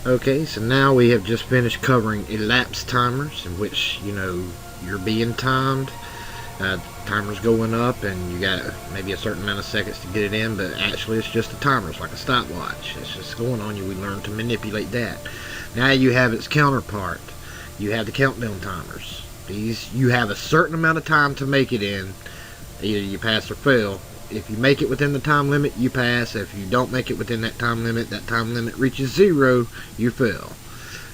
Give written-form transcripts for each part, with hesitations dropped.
Okay, so now we have just finished covering elapsed timers, in which, you're being timed. Timer's going up, and you got maybe a certain amount of seconds to get it in, but actually it's just a timer. It's like a stopwatch. It's just going on. We learn to manipulate that. Now you have its counterpart. You have the countdown timers. These, you have a certain amount of time to make it in. Either you pass or fail. If you make it within the time limit, you pass. If you don't make it within that time limit reaches 0, you fail.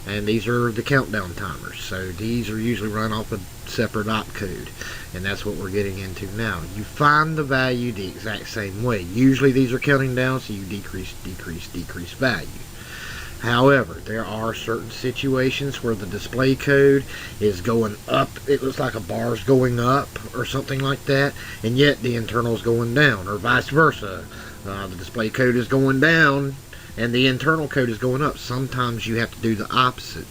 And these are the countdown timers. So these are usually run off a separate opcode. And that's what we're getting into now. You find the value the exact same way. Usually these are counting down, so you decrease value. However, there are certain situations where the display code is going up. It looks like a bar's going up or something like that, and yet the internal is going down, or vice versa. The display code is going down and the internal code is going up. Sometimes you have to do the opposite.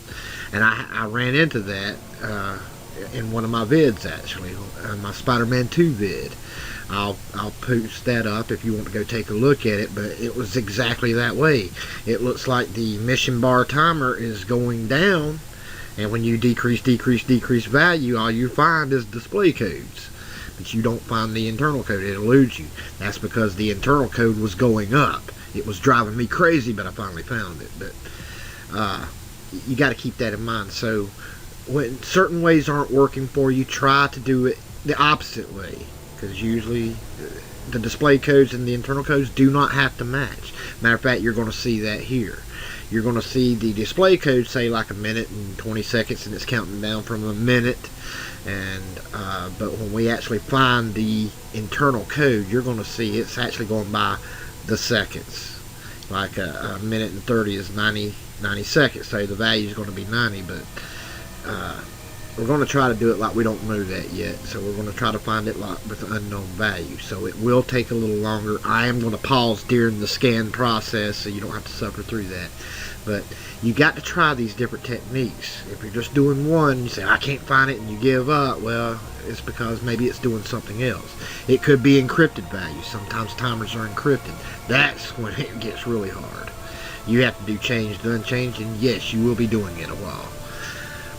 And I ran into that in one of my vids, actually, my Spider-Man 2 vid. I'll post that up if you want to go take a look at it, but it was exactly that way. It looks like the mission bar timer is going down, and when you decrease value, all you find is display codes, but you don't find the internal code. It eludes you. That's because the internal code was going up. It was driving me crazy, but I finally found it. But you got to keep that in mind. So when certain ways aren't working for you, try to do it the opposite way, because usually the display codes and the internal codes do not have to match. Matter of fact, you're going to see that here. You're going to see the display code say like a minute and 20 seconds, and it's counting down from a minute. And but when we actually find the internal code, you're going to see it's actually going by the seconds. Like a minute and 30 is 90 seconds, so the value is going to be 90. But we're going to try to do it like we don't know that yet. So we're going to try to find it like with an unknown value. So it will take a little longer. I am going to pause during the scan process so you don't have to suffer through that. But you got to try these different techniques. If you're just doing one, you say, I can't find it, and you give up, well, it's because maybe it's doing something else. It could be encrypted values. Sometimes timers are encrypted. That's when it gets really hard. You have to do change, done, change, and yes, you will be doing it a while.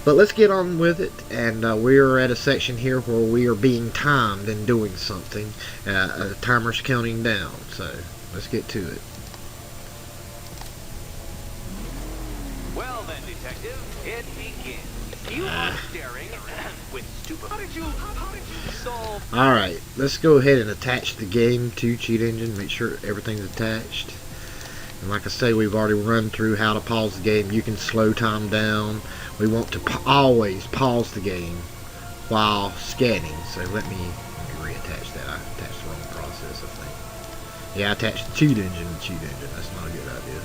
But let's get on with it, and we are at a section here where we are being timed and doing something. The timer's counting down, so let's get to it. Well then, detective, it begins. You are staring with stupid. How did you solve? Alright, let's go ahead and attach the game to Cheat Engine. Make sure everything's attached. And like I say, we've already run through how to pause the game. You can slow time down. We want to always pause the game while scanning. So let me reattach that. I attached the wrong process, I think. Yeah, I attached the Cheat Engine to Cheat Engine. That's not a good idea.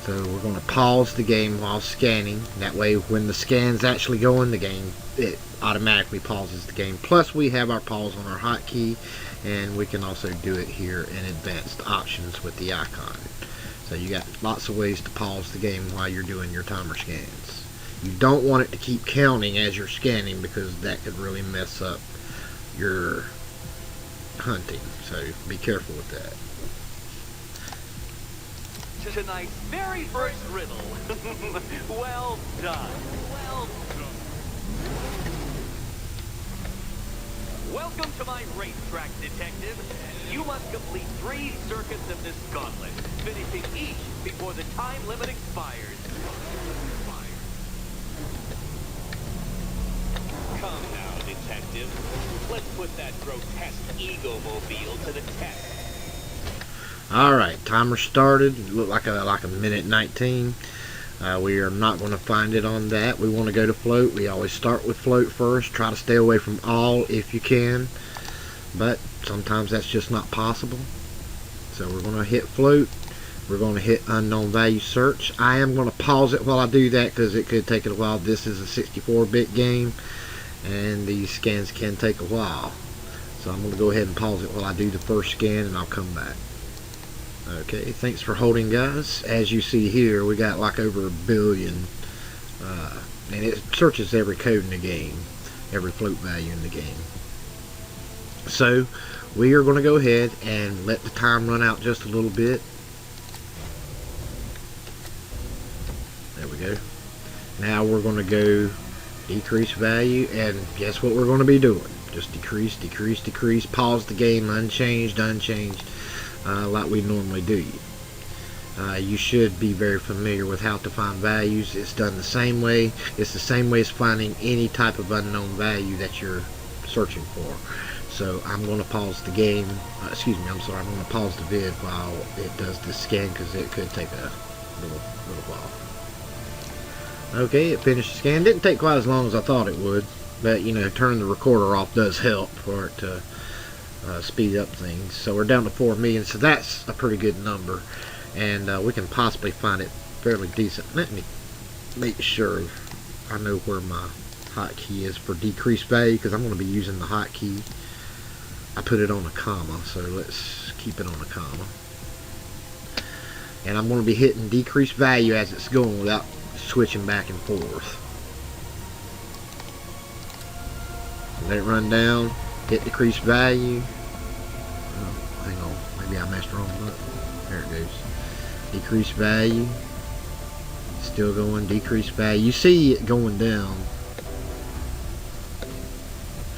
So we're going to pause the game while scanning. That way when the scan's actually going, the game, it automatically pauses the game. Plus we have our pause on our hotkey, and we can also do it here in advanced options with the icon. So you got lots of ways to pause the game while you're doing your timer scans. You don't want it to keep counting as you're scanning, because that could really mess up your hunting. So be careful with that. Tonight's very first riddle. Well done. Well done. Welcome to my racetrack, detective. You must complete 3 circuits of this gauntlet, finishing each before the time limit expires. Come now, detective. Let's put that grotesque ego-mobile to the test. Alright, timer started. It looked like a minute 19. We are not going to find it on that. We want to go to float. We always start with float first. Try to stay away from all if you can. But sometimes that's just not possible. So we're going to hit float. We're going to hit unknown value search. I am going to pause it while I do that, because it could take a while. This is a 64-bit game, and these scans can take a while. So I'm going to go ahead and pause it while I do the first scan, and I'll come back. Okay, thanks for holding, guys. As you see here, we got like over 1 billion, and it searches every code in the game, every float value in the game. So we are going to go ahead and let the time run out just a little bit. go. Now we're going to go decrease value, and guess what we're going to be doing? Just decrease, decrease, decrease, pause the game, unchanged, unchanged, like we normally do. You should be very familiar with how to find values. It's done the same way. It's the same way as finding any type of unknown value that you're searching for. So I'm going to pause the game. Excuse me, I'm sorry. I'm going to pause the vid while it does this scan, because it could take a little while. Okay, it finished the scan. Didn't take quite as long as I thought it would, but you know, turning the recorder off does help for it to speed up things. So we're down to 4 million, so that's a pretty good number, and we can possibly find it fairly decent. Let me make sure I know where my hotkey is for decrease value, because I'm going to be using the hotkey. I put it on a comma, so let's keep it on a comma. And I'm going to be hitting decrease value as it's going without switching back and forth. Let it run down, hit decrease value. Oh, hang on, maybe I messed the wrong button. There it goes. Decrease value. Still going, decrease value. You see it going down.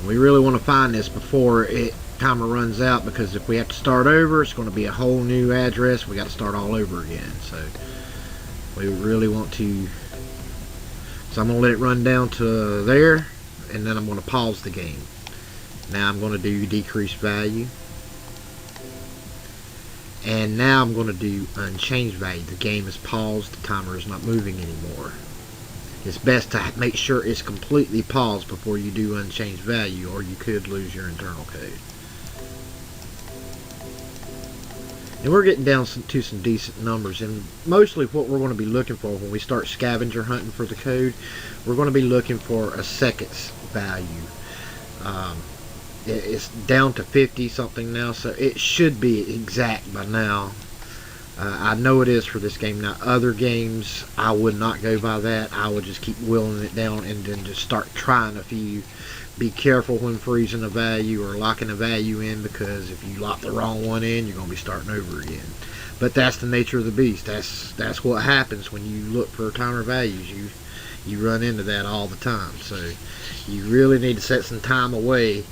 We really want to find this before timer runs out, because if we have to start over, it's going to be a whole new address. We got to start all over again. So we really want to. So I'm going to let it run down to there, and then I'm going to pause the game. Now I'm going to do decrease value, and now I'm going to do unchanged value. The game is paused. The timer is not moving anymore. It's best to make sure it's completely paused before you do unchanged value, or you could lose your internal code. And we're getting down to some decent numbers, and mostly what we're going to be looking for when we start scavenger hunting for the code, we're going to be looking for a seconds value. It's down to 50 something now, so it should be exact by now. I know it is for this game. Now other games I would not go by that. I would just keep whittling it down and then just start trying a few. Be careful when freezing a value or locking a value in, because if you lock the wrong one in, you're going to be starting over again. But that's the nature of the beast. That's what happens when you look for timer values. You run into that all the time. So you really need to set some time away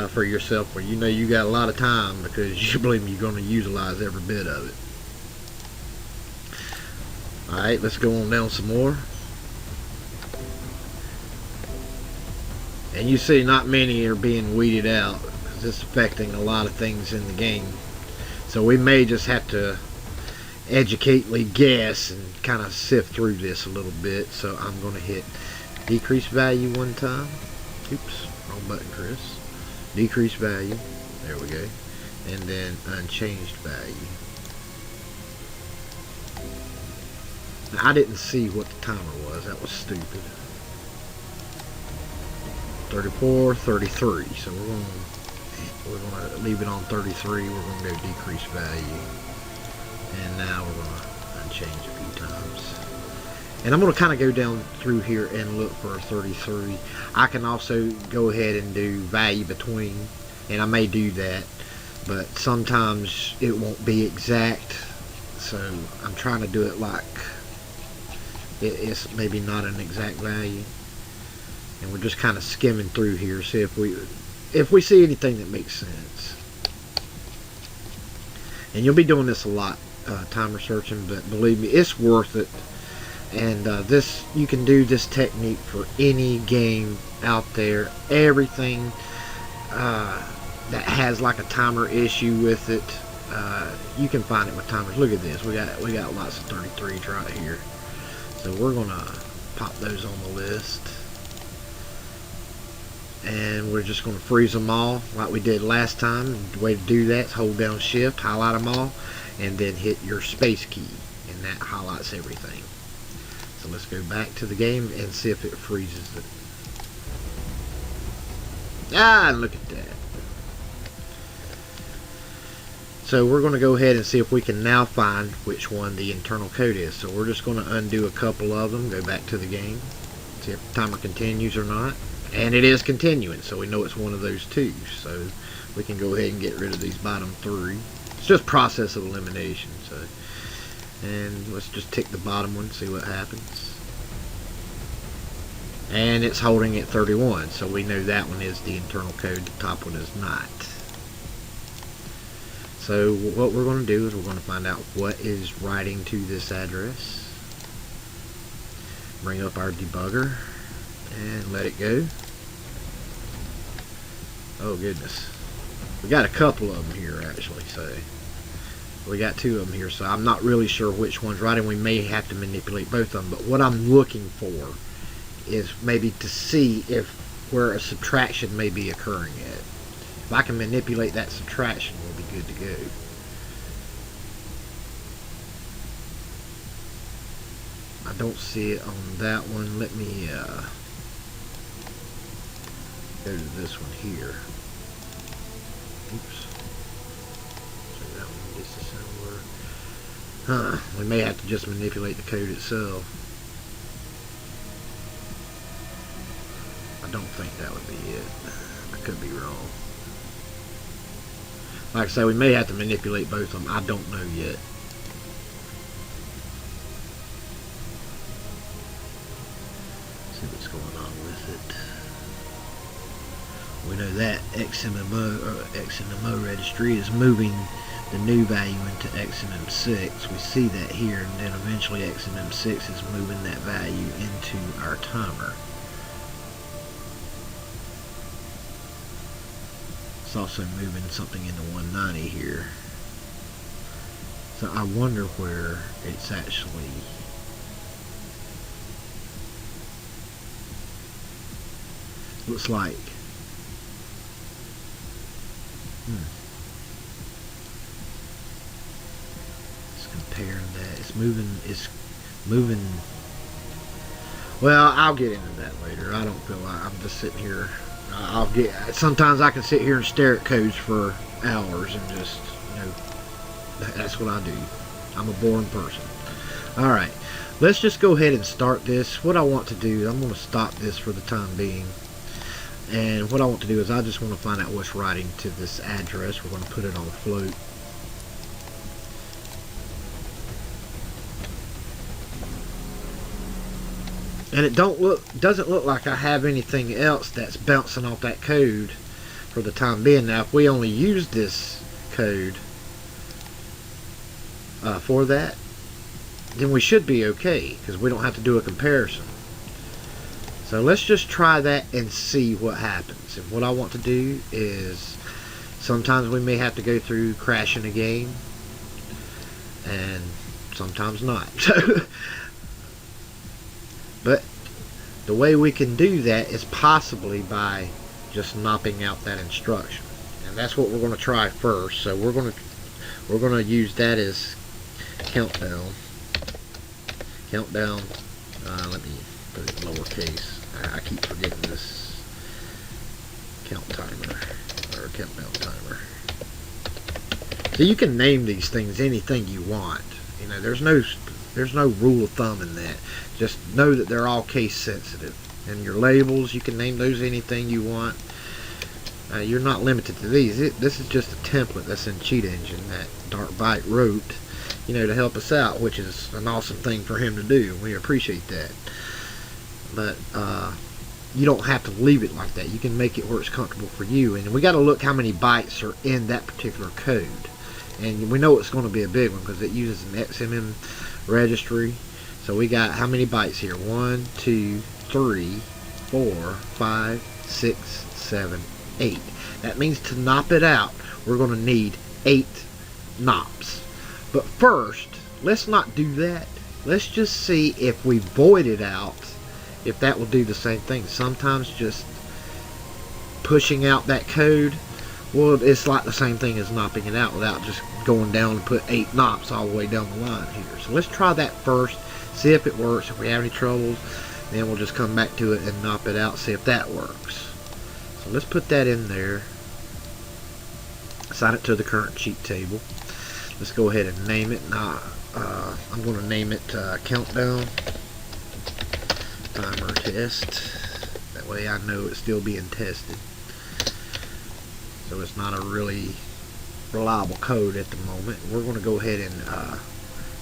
for yourself where you know you got a lot of time, because you believe me, you're going to utilize every bit of it. Alright, let's go on down some more. And you see not many are being weeded out, because it's affecting a lot of things in the game. So we may just have to educatedly guess and kind of sift through this a little bit. So I'm going to hit decrease value one time. Oops, wrong button, Chris. Decrease value. There we go. And then unchanged value. Now, I didn't see what the timer was. That was stupid. 34, 33. So we're going to leave it on 33. We're going to go decrease value. And now we're going to unchange a few times. And I'm going to kind of go down through here and look for a 33. I can also go ahead and do value between, and I may do that, but sometimes it won't be exact. So I'm trying to do it like it's maybe not an exact value. And we're just kind of skimming through here, see if we see anything that makes sense. And you'll be doing this a lot, timer searching, but believe me, it's worth it. And this, you can do this technique for any game out there. Everything that has like a timer issue with it, you can find it with timers. Look at this, we got lots of 33s right here. So we're gonna pop those on the list. And we're just going to freeze them all like we did last time. The way to do that is hold down shift, highlight them all, and then hit your space key, and that highlights everything. So let's go back to the game and see if it freezes it. Ah, look at that. So we're going to go ahead and see if we can now find which one the internal code is. So we're just going to undo a couple of them, go back to the game, see if the timer continues or not. And it is continuing, so we know it's one of those two. So we can go ahead and get rid of these bottom three. It's just process of elimination. So, and let's just tick the bottom one, see what happens. and it's holding at 31, so we know that one is the internal code, the top one is not. So what we're going to do is we're going to find out what is writing to this address, bring up our debugger and let it go. Oh goodness, we got a couple of them here actually, so we got two of them here, so I'm not really sure which one's writing. We may have to manipulate both of them, but what I'm looking for is maybe to see if where a subtraction may be occurring at. If I can manipulate that subtraction, we'll be good to go. I don't see it on that one. Let me go to this one here. Oops. So that one disassembler. We may have to just manipulate the code itself. I don't think that would be it. I could be wrong. Like I say, we may have to manipulate both of them. I don't know yet. See what's going on with it. We know that XMMO registry is moving the new value into XMM6. We see that here, and then eventually XMM6 is moving that value into our timer. It's also moving something into 190 here. So I wonder where it's actually looks like. Let's compare that. It's moving. Well, I'll get into that later. I don't feel like I'm just sitting here. Sometimes I can sit here and stare at codes for hours and just, that's what I do. I'm a boring person. Alright, let's just go ahead and start this. What I want to do, I'm going to stop this for the time being. And what I want to do is I just want to find out what's writing to this address. We're going to put it on a float. And it doesn't look like I have anything else that's bouncing off that code for the time being. Now, if we only use this code for that, then we should be okay, because we don't have to do a comparison. So let's just try that and see what happens. And what I want to do is, sometimes we may have to go through crashing a game, and sometimes not. But the way we can do that is possibly by just knopping out that instruction, and that's what we're going to try first. So we're going to use that as countdown. Let me put it in lowercase. I keep forgetting this. Countdown timer. So you can name these things anything you want. There's no rule of thumb in that. Just know that they're all case sensitive. And your labels, you can name those anything you want. You're not limited to these. This is just a template that's in Cheat Engine that Darkbite wrote, to help us out, which is an awesome thing for him to do. We appreciate that. But you don't have to leave it like that. You can make it where it's comfortable for you. And we got to look how many bytes are in that particular code. And we know it's going to be a big one because it uses an XMM registry. So we got how many bytes here? 1, 2, 3, 4, 5, 6, 7, 8. That means to knock it out, we're going to need 8 knocks. But first, let's not do that. Let's just see if we void it out, if that will do the same thing. Sometimes just pushing out that code, well, it's like the same thing as knopping it out without just going down and put 8 knocks all the way down the line here. So let's try that first, see if it works. If we have any troubles, then we'll just come back to it and knock it out, see if that works. So let's put that in there. Assign it to the current cheat table. Let's go ahead and name it. Now, I'm going to name it Countdown Timer Test. That way I know it's still being tested. So it's not a really reliable code at the moment. We're going to go ahead and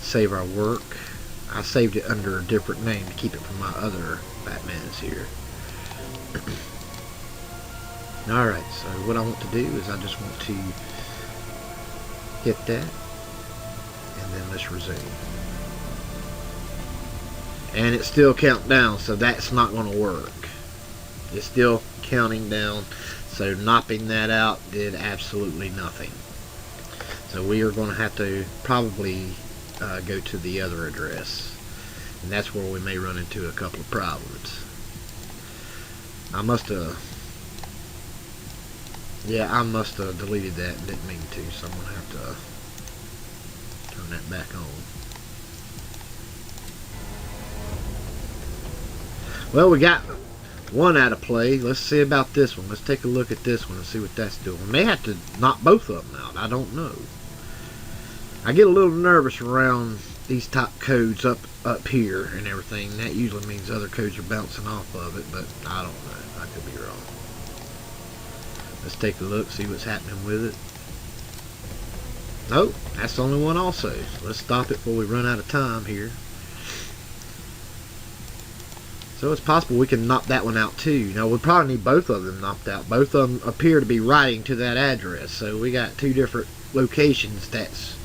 save our work. I saved it under a different name to keep it from my other Batmans here. Alright, so what I want to do is I just want to hit that, and then let's resume. And it's still counting down, so that's not going to work. It's still counting down, so knocking that out did absolutely nothing. So we are going to have to probably go to the other address, and that's where we may run into a couple of problems. I must have deleted that and didn't mean to, so I'm going to have to turn that back on. Well, we got one out of play. Let's see about this one. Let's take a look at this one and see what that's doing. We may have to knock both of them out. I don't know. I get a little nervous around these top codes up here and everything. That usually means other codes are bouncing off of it, but I don't know. I could be wrong. Let's take a look, see what's happening with it. Nope, that's the only one also. So let's stop it before we run out of time here. So it's possible we can knock that one out too. Now we'll probably need both of them knocked out. Both of them appear to be writing to that address. So we got two different locations that's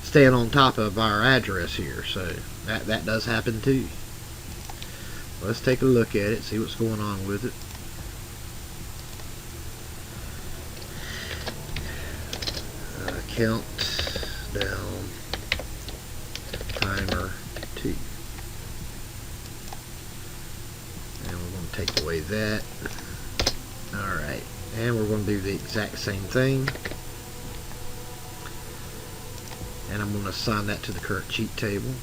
staying on top of our address here. So that does happen too. Let's take a look at it, see what's going on with it. Count down timer 2. And we're going to take away that. Alright, and we're going to do the exact same thing. And I'm going to assign that to the current cheat table.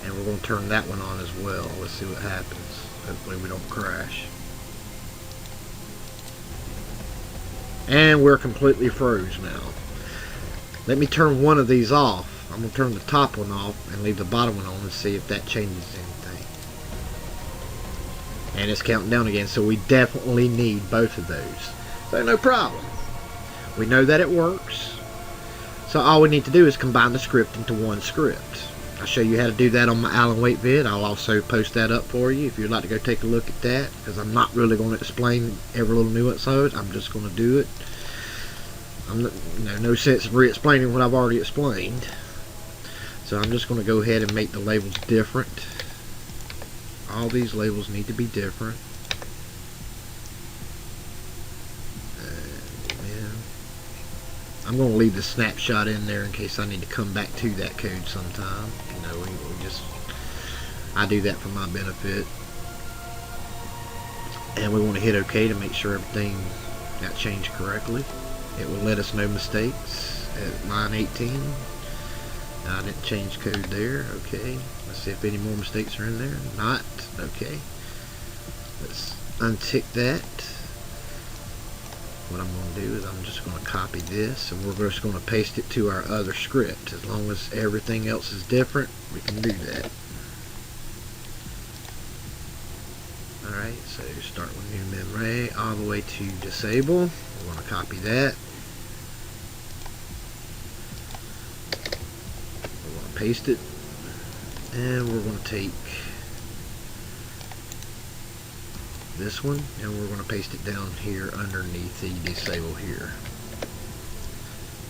And we're going to turn that one on as well. Let's see what happens. Hopefully we don't crash. And we're completely froze now. Let me turn one of these off. I'm going to turn the top one off and leave the bottom one on and see if that changes anything. And it's counting down again, so we definitely need both of those. So no problem. We know that it works. So all we need to do is combine the script into one script. I'll show you how to do that on my Alan Wake vid. I'll also post that up for you if you'd like to go take a look at that, because I'm not really going to explain every little nuance of it. I'm just going to do it. I'm not, no sense of re-explaining what I've already explained. So I'm just going to go ahead and make the labels different. All these labels need to be different. I'm going to leave the snapshot in there in case I need to come back to that code sometime. You know, I do that for my benefit. And we want to hit OK to make sure everything got changed correctly. It will let us know mistakes at line 18. I didn't change code there. Okay. Let's see if any more mistakes are in there. Not. Okay. Let's untick that. What I'm going to do is I'm just going to copy this and we're just going to paste it to our other script. As long as everything else is different, we can do that. Alright, so start with new memory all the way to disable. We're going to copy that. We're going to paste it. And we're going to take this one and we're going to paste it down here underneath the disable here.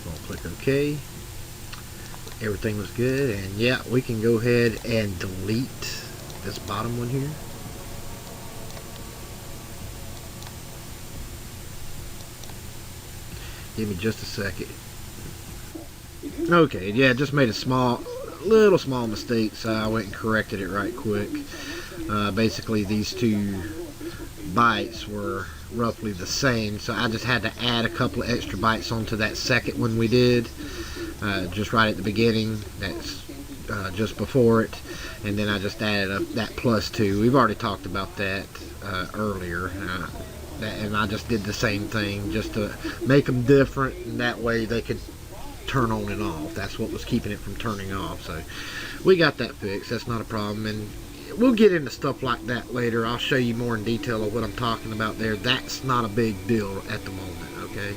We'll click OK. Everything was good, and yeah, we can go ahead and delete this bottom one here. Give me just a second. Okay, yeah, just made a little small mistake, so I went and corrected it right quick. Basically these two bytes were roughly the same, so I just had to add a couple of extra bytes onto that second one we did, just right at the beginning. That's just before it, and then I just added that +2. We've already talked about that earlier, and I just did the same thing just to make them different, and that way they could turn on and off. That's what was keeping it from turning off. So we got that fixed. That's not a problem, and we'll get into stuff like that later. I'll show you more in detail of what I'm talking about there. That's not a big deal at the moment, okay?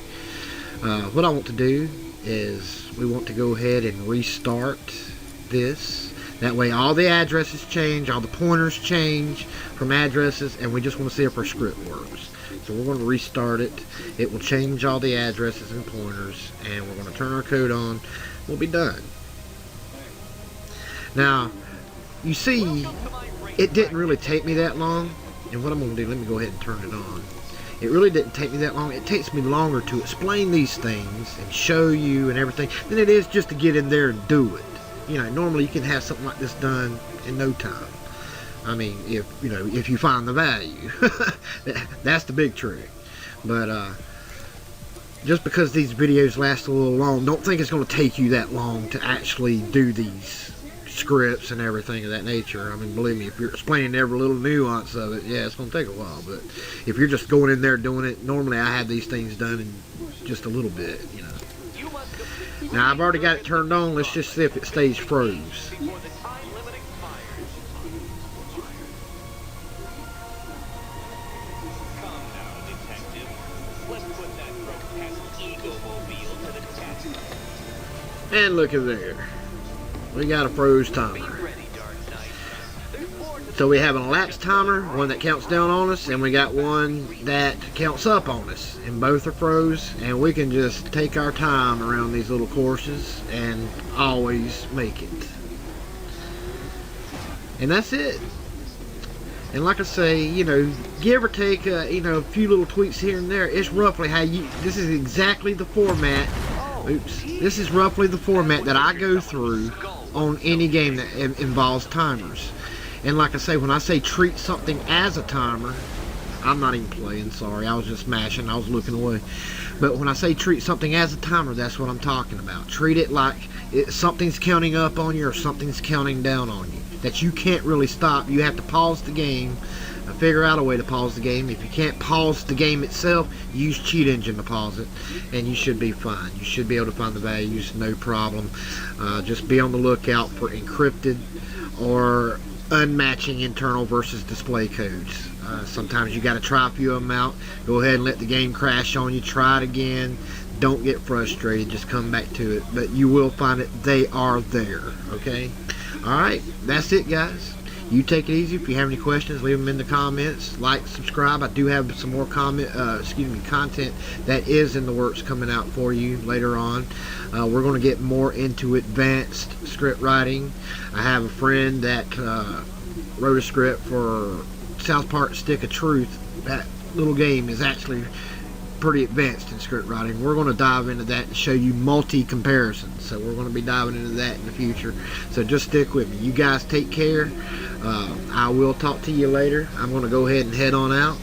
What I want to do is we want to go ahead and restart this. That way all the addresses change, all the pointers change from addresses, and we just want to see if our script works. So we're going to restart it. It will change all the addresses and pointers, and we're going to turn our code on. We'll be done. Now, you see, it didn't really take me that long. And what I'm going to do, let me go ahead and turn it on. It really didn't take me that long. It takes me longer to explain these things and show you and everything than it is just to get in there and do it. You know, normally you can have something like this done in no time. I mean, if you find the value. That's the big trick. But just because these videos last a little long, don't think it's going to take you that long to actually do these scripts and everything of that nature. I mean, believe me, if you're explaining every little nuance of it, yeah, it's going to take a while. But if you're just going in there doing it, normally I have these things done in just a little bit, you know. Now, I've already got it turned on. Let's just see if it stays froze. Before the time limit expires. Come now, detective. Let's put that grotesque ego-mobile to the test. And look at there. We got a froze Be timer. ready, Dark Knight. There's more to So we have an elapsed timer, one that counts down on us, and we got one that counts up on us. And both are froze, and we can just take our time around these little courses and always make it. And that's it. And like I say, you know, give or take, you know, a few little tweaks here and there. It's roughly how you, this is exactly the format. Oops. This is roughly the format that I go through on any game that involves timers. And like I say, when I say treat something as a timer, I'm not even playing, sorry. I was just mashing, I was looking away. But when I say treat something as a timer, that's what I'm talking about. Treat it like something's counting up on you or something's counting down on you. That you can't really stop. You have to pause the game, figure out a way to pause the game. If you can't pause the game itself, use Cheat Engine to pause it, and you should be fine. You should be able to find the values, no problem. Just be on the lookout for encrypted or unmatching internal versus display codes. Sometimes you got to try a few of them out. Go ahead and let the game crash on you. Try it again. Don't get frustrated. Just come back to it. But you will find it. They are there. Okay? Alright. That's it, guys. You take it easy. If you have any questions, leave them in the comments. Like, subscribe. I do have some more content that is in the works coming out for you later on. We're going to get more into advanced script writing. I have a friend that wrote a script for South Park Stick of Truth. That little game is actually pretty advanced in script writing. We're going to dive into that and show you multi-comparisons. So we're going to be diving into that in the future. So just stick with me. You guys take care. I will talk to you later. I'm going to go ahead and head on out.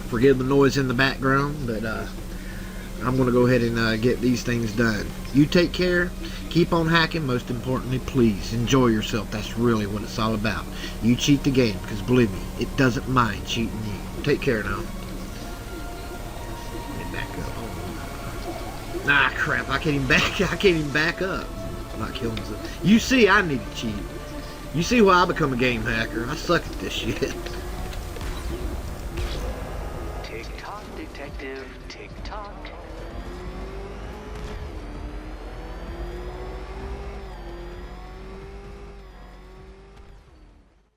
Forgive the noise in the background, but I'm going to go ahead and get these things done. You take care. Keep on hacking. Most importantly, please enjoy yourself. That's really what it's all about. You cheat the game, because believe me, it doesn't mind cheating you. Take care now. Back up. Ah, crap! I can't even back up. I'm not killing myself. You see, I need to cheat. You see why I become a game hacker. I suck at this shit.